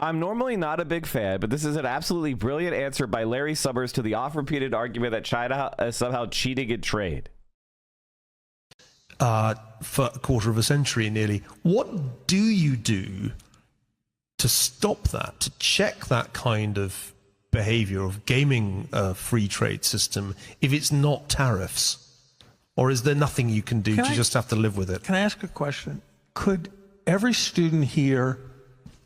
I'm normally not a big fan, but this is an absolutely brilliant answer by Larry Summers to the oft-repeated argument that China is somehow cheating in trade. For a quarter of a century nearly. What do you do to stop that, to check that kind of behavior of gaming a free trade system if it's not tariffs? Or is there nothing you can do? You just have to live with it? Can I ask a question? Could every student here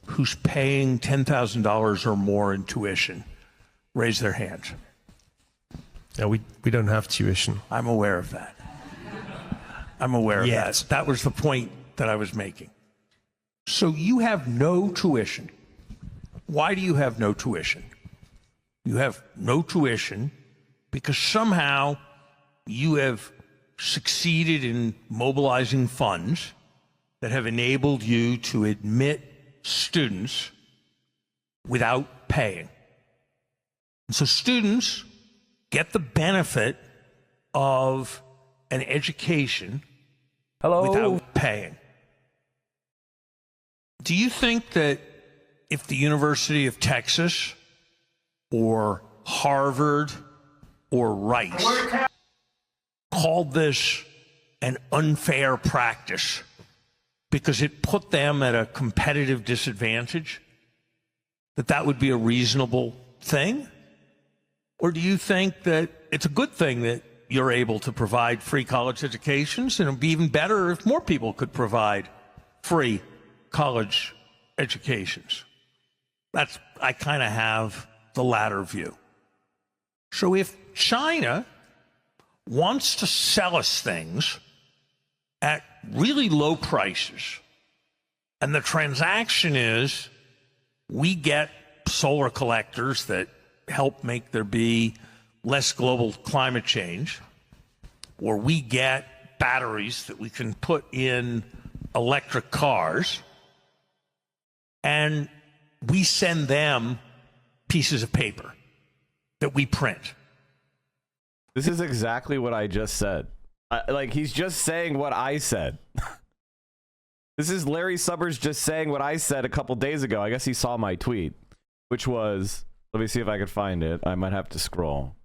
who's paying $10,000 or more in tuition raise their hands? No, we don't have tuition. I'm aware of that. I'm aware of that. That was the point that I was making. So you have no tuition. Why do you have no tuition? You have no tuition because somehow you have succeeded in mobilizing funds that have enabled you to admit students without paying. And so students get the benefit of an education without paying. Do you think that if the University of Texas or Harvard or Rice called this an unfair practice because it put them at a competitive disadvantage, that would be a reasonable thing? Or do you think that it's a good thing that you're able to provide free college educations, and it would be even better if more people could provide free college educations? I kind of have the latter view. So if China wants to sell us things at really low prices, and the transaction is we get solar collectors that help make there be less global climate change, or we get batteries that we can put in electric cars, and we send them pieces of paper that we print. This is exactly what I just said. Like, he's just saying what I said. This is Larry Summers just saying what I said a couple days ago. I guess he saw my tweet, which was, let me see if I can find it. I might have to scroll.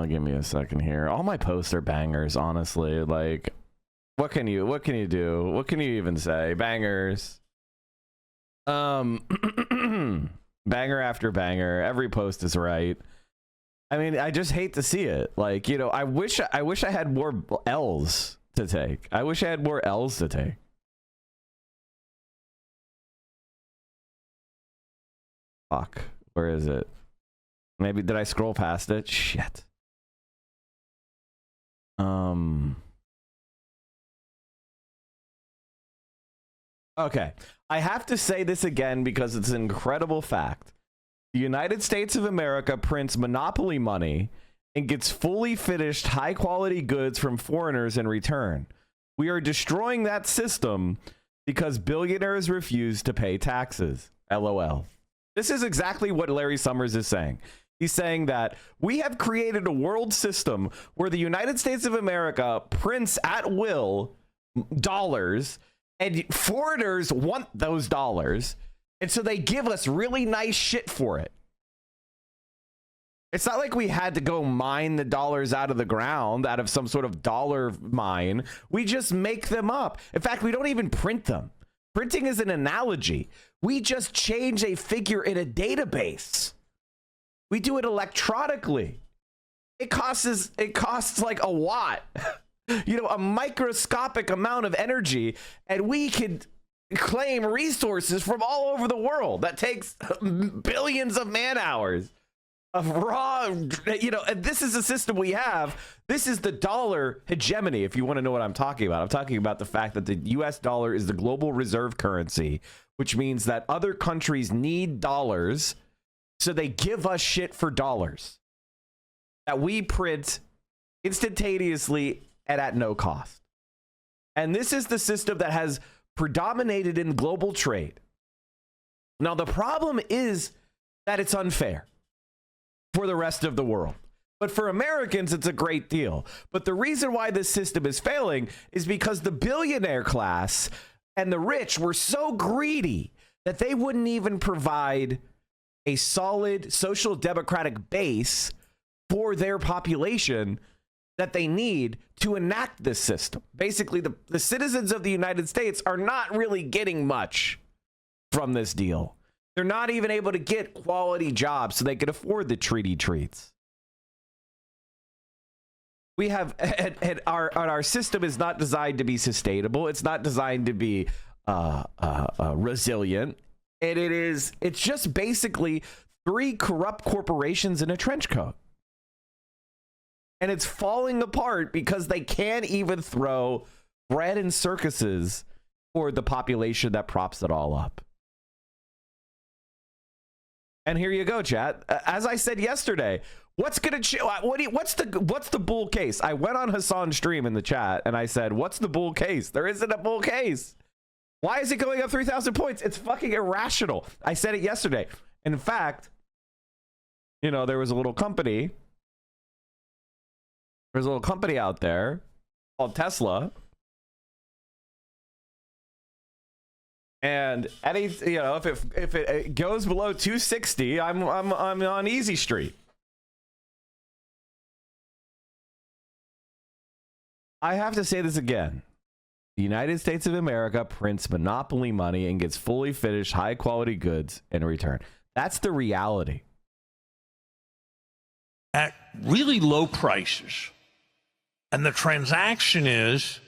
Give me a second here. All my posts are bangers, honestly. Like, what can you do? What can you even say? Bangers. Banger after banger. Every post is right. I mean, I just hate to see it. Like, you know, I wish I had more L's to take. I wish I had more L's to take. Fuck. Where is it? Maybe did I scroll past it? Shit. Okay. I have to say this again because it's an incredible fact. The United States of America prints monopoly money and gets fully finished high-quality goods from foreigners in return. We are destroying that system because billionaires refuse to pay taxes. LOL. This is exactly what Larry Summers is saying. He's saying that we have created a world system where the United States of America prints at will dollars, and foreigners want those dollars, and so they give us really nice shit for it. It's not like we had to go mine the dollars out of the ground, out of some sort of dollar mine. We just make them up. In fact, we don't even print them. Printing is an analogy. We just change a figure in a database. We do it electronically. It costs like a watt. You know, a microscopic amount of energy, and we could claim resources from all over the world. That takes billions of man hours of raw, you know, and this is a system we have. This is the dollar hegemony, if you want to know what I'm talking about. I'm talking about the fact that the US dollar is the global reserve currency, which means that other countries need dollars, so they give us shit for dollars that we print instantaneously and at no cost. And this is the system that has predominated in global trade. Now, the problem is that it's unfair for the rest of the world. But for Americans, it's a great deal. But the reason why this system is failing is because the billionaire class and the rich were so greedy that they wouldn't even provide a solid social democratic base for their population that they need to enact this system. Basically, the citizens of the United States are not really getting much from this deal. They're not even able to get quality jobs so they can afford the treaty treats. We have, and our system is not designed to be sustainable. It's not designed to be resilient. And it's just basically 3 corrupt corporations in a trench coat. And it's falling apart because they can't even throw bread and circuses for the population that props it all up. And here you go, chat. As I said yesterday, what's the bull case? I went on Hassan's stream in the chat and I said, what's the bull case? There isn't a bull case. Why is it going up 3,000 points? It's fucking irrational. I said it yesterday. In fact, there was a little company. There's a little company out there called Tesla. And if it goes below 260, I'm on Easy Street. I have to say this again. The United States of America prints monopoly money and gets fully finished, high quality goods in return. That's the reality. At really low prices. And the transaction is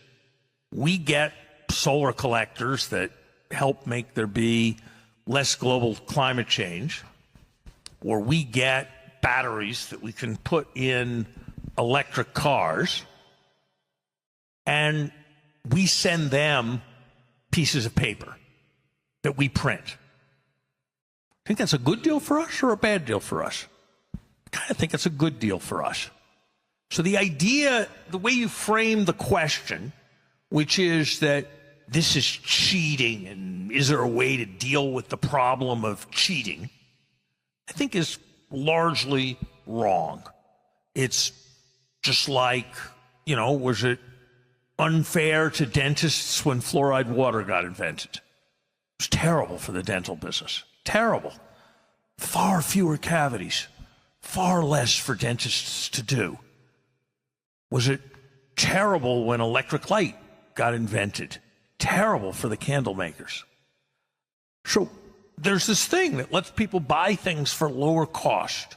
we get solar collectors that help make there be less global climate change, or we get batteries that we can put in electric cars, and we send them pieces of paper that we print. Think that's a good deal for us or a bad deal for us? I kind of think it's a good deal for us. So the idea, the way you frame the question, which is that this is cheating and is there a way to deal with the problem of cheating, I think is largely wrong. It's just like, was it unfair to dentists when fluoride water got invented? It was terrible for the dental business. Terrible. Far fewer cavities. Far less for dentists to do. Was it terrible when electric light got invented? Terrible for the candle makers. So there's this thing that lets people buy things for lower cost.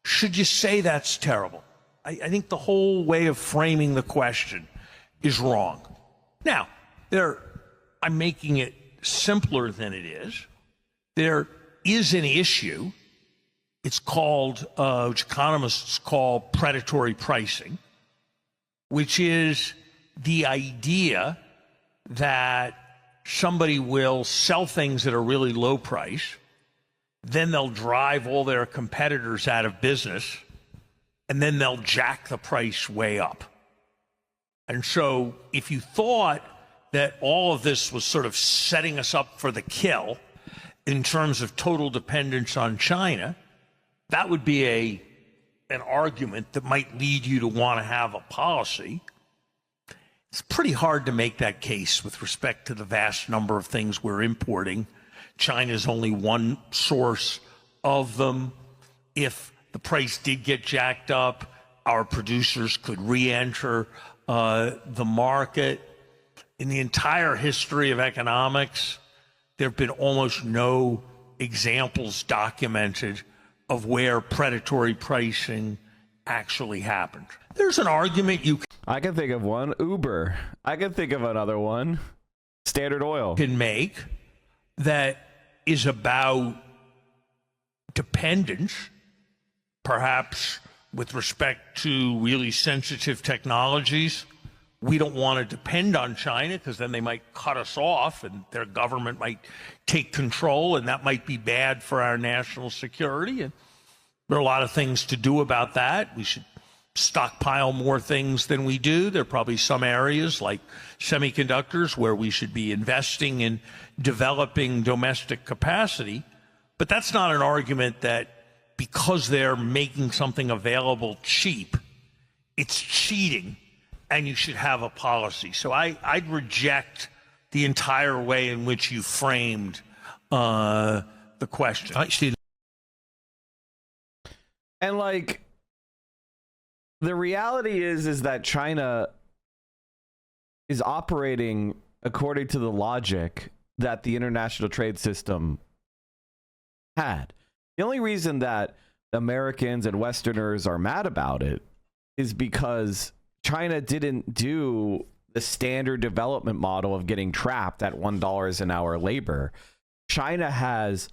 Should you say that's terrible? I think the whole way of framing the question is wrong. Now, I'm making it simpler than it is. There is an issue. It's called, which economists call predatory pricing, which is the idea that somebody will sell things at a really low price, then they'll drive all their competitors out of business, and then they'll jack the price way up. And so if you thought that all of this was sort of setting us up for the kill in terms of total dependence on China, that would be an argument that might lead you to want to have a policy. It's pretty hard to make that case with respect to the vast number of things we're importing. China's only one source of them. If the price did get jacked up, our producers could re-enter the market. In the entire history of economics, there have been almost no examples documented of where predatory pricing actually happened. There's an argument I can think of one. Uber. I can think of another one. Standard Oil. Can make that is about dependence, perhaps with respect to really sensitive technologies. We don't want to depend on China because then they might cut us off and their government might take control, and that might be bad for our national security. And there are a lot of things to do about that. We should stockpile more things than we do. There are probably some areas like semiconductors where we should be investing in developing domestic capacity. But that's not an argument that because they're making something available cheap, it's cheating, and you should have a policy. So I'd reject the entire way in which you framed the question. Actually, And like, the reality is that China is operating according to the logic that the international trade system had. The only reason that Americans and Westerners are mad about it is because China didn't do the standard development model of getting trapped at $1 an hour labor. China has,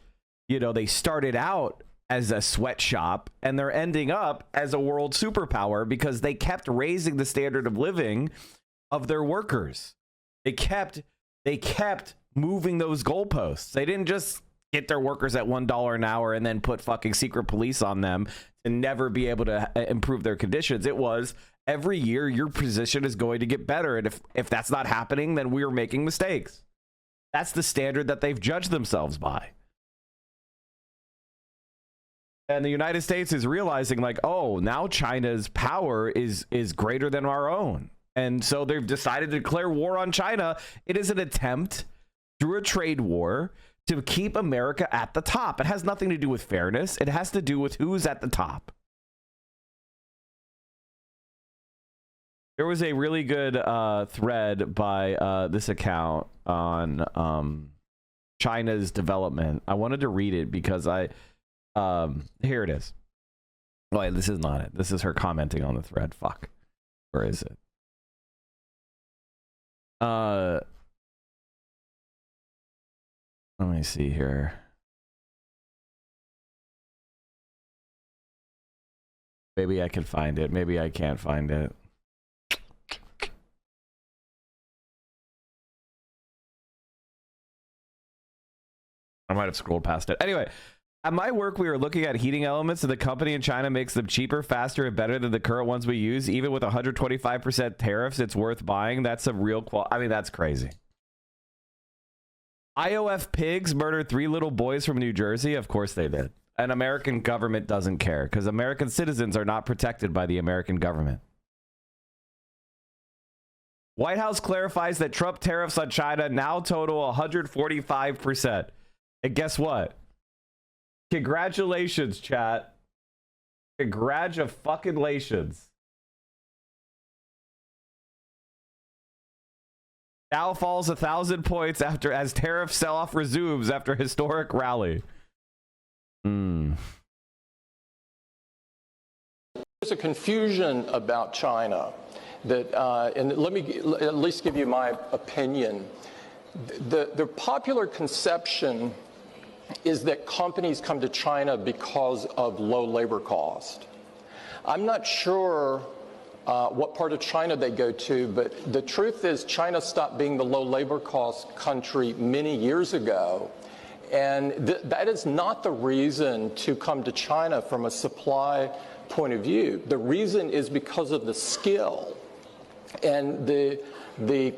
they started out as a sweatshop and they're ending up as a world superpower because they kept raising the standard of living of their workers. They kept moving those goalposts. They didn't just get their workers at $1 an hour and then put fucking secret police on them to never be able to improve their conditions. It was every year your position is going to get better. And if that's not happening, then we're making mistakes. That's the standard that they've judged themselves by. And the United States is realizing like, oh, now China's power is greater than our own. And so they've decided to declare war on China. It is an attempt through a trade war to keep America at the top. It has nothing to do with fairness. It has to do with who's at the top. There was a really good thread by this account on China's development. I wanted to read it because here it is. Wait, this is not it. This is her commenting on the thread. Fuck. Where is it? Let me see here. Maybe I can find it. Maybe I can't find it. I might have scrolled past it. Anyway, at my work, we are looking at heating elements, and the company in China makes them cheaper, faster, and better than the current ones we use. Even with 125% tariffs, it's worth buying. That's some real I mean, that's crazy. IOF pigs murdered 3 little boys from New Jersey. Of course they did. And American government doesn't care because American citizens are not protected by the American government. White House clarifies that Trump tariffs on China now total 145%. And guess what? Congratulations, chat. Congratulations. Dow falls 1,000 points as tariff sell-off resumes after historic rally. There's a confusion about China that, and let me at least give you my opinion. The popular conception is that companies come to China because of low labor cost. I'm not sure what part of China they go to, but the truth is China stopped being the low labor cost country many years ago. And that is not the reason to come to China from a supply point of view. The reason is because of the skill and the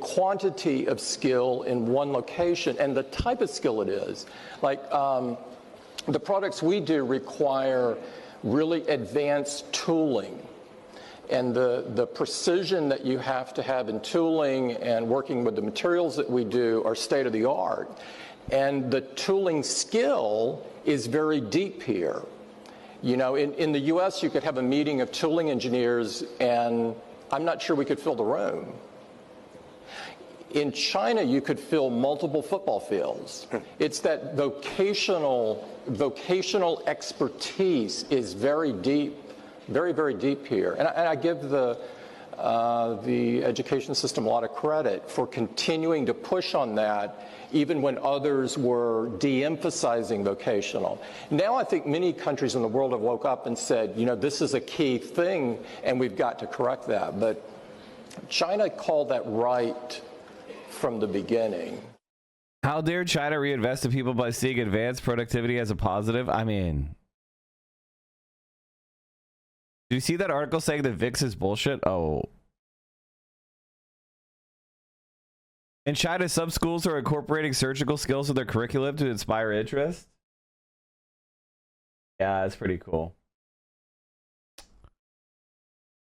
quantity of skill in one location and the type of skill it is. Like the products we do require really advanced tooling. And the precision that you have to have in tooling and working with the materials that we do are state of the art. And the tooling skill is very deep here. You know, in the US, you could have a meeting of tooling engineers and I'm not sure we could fill the room. In China, you could fill multiple football fields. It's that vocational expertise is very deep, very, very deep here. And I give the education system a lot of credit for continuing to push on that, even when others were de-emphasizing vocational. Now I think many countries in the world have woke up and said, you know, this is a key thing and we've got to correct that. But China called that right from the beginning. How dare China reinvest in people by seeing advanced productivity as a positive? I mean, do you see that article saying that VIX is bullshit? Oh. In China, some schools are incorporating surgical skills in their curriculum to inspire interest. Yeah, it's pretty cool.